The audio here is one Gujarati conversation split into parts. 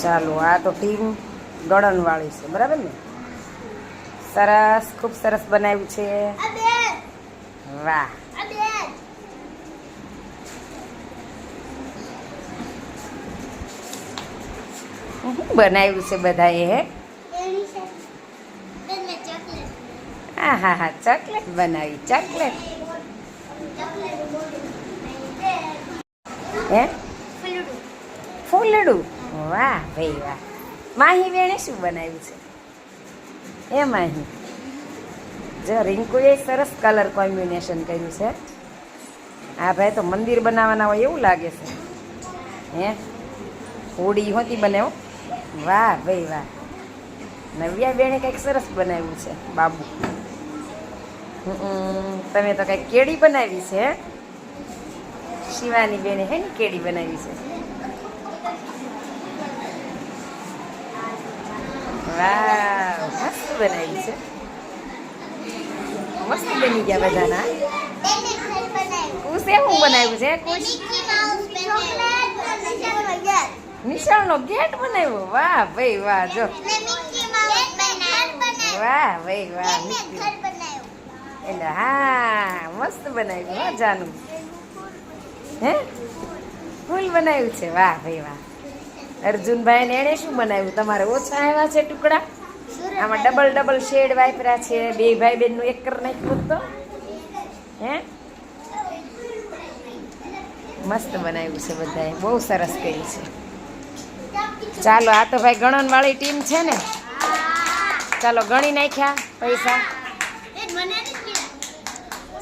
ચાલો આ તો ટીમ ગળણવાળી છે, બરાબર ને? સરસ, ખૂબ સરસ બનાવ્યું છે. વાહ, બનાવ્યું છે બધાએ? હે, હા હા હા, ચોકલેટ બનાવી, ચોકલેટ. હે, ફૂલડું. વાહ ભાઈ વાહ. માહી બેને શું બનાવ્યું છે? એ માહી જો રિંકુએ સરસ કલર કોમ્બિનેશન કર્યું છે. આ ભાઈ તો મંદિર બનાવવાના હોય એવું લાગે છે. હે, હોડી હોતી બનાવ્યો. વાહ ભાઈ વાહ. નવ્યા બેને કંઈક સરસ બનાવ્યું છે. બાબુ તમે તો કંઈક કેળી બનાવી છે. શિવાની બેને હે ને કેળી બનાવી છે. વાહ, મસ્ત બનાવી છે. મસ્ત બની ગયા બધાના. કુશે હું બનાવ્યું છે? નિશાળનો ગેટ બનાવ્યો. વાહ ભાઈ વાહ. જો વાહ ભાઈ વાહ. એટલે હા, મસ્ત બનાવ્યું. હો જાનું. હે, ફૂલ બનાવ્યું છે. વાહ ભાઈ વાહ. અર્જુનભાઈ ને એને શું બનાવ્યું? તમારે ઓછા આવ્યા છે ટુકડા? આમાં ડબલ ડબલ શેડ વાપર્યા છે. બે ભાઈ બેન નું એક કરી નાખ્યું તો. હે, મસ્ત બનાવ્યું છે બધાએ. બહુ સરસ કર્યું છે. ચાલો આ તો ભાઈ ગણન વાળી ટીમ છે ને. ચાલો ગણી નાખ્યા પૈસા.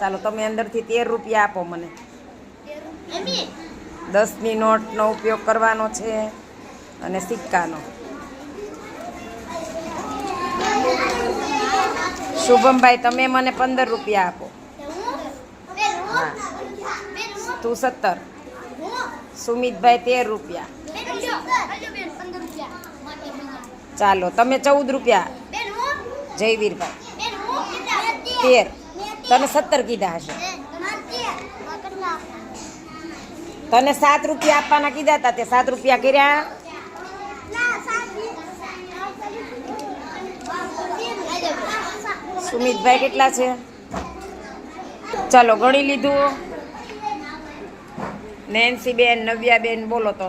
ચાલો તમે અંદરથી 13 રૂપિયા આપો મને. 10ની નોટનો ઉપયોગ કરવાનો છે અને સિક્કાનો. શુભમભાઈ તમે મને 15 રૂપિયા આપો. હા, તું 17. સુમિતભાઈ 13 રૂપિયા. ચાલો તમે 14 રૂપિયા. જયવીરભાઈ 13. તને 17 કીધા હશે. તને 7 રૂપિયા આપવાના કીધા હતા, તે 7 રૂપિયા કર્યા. સુમિતભાઈ કેટલા છે? ચાલો ગણી લીધું. નેન્સી બેન, નવ્યા બેન બોલો તો.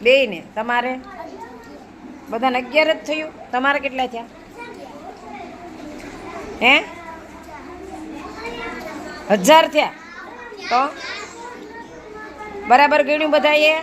બે ને તમારે બધાને 11 જ થયું. તમારે કેટલા થયા? હે, 1000 થયા. તો બરાબર ગણ્યું બધાએ?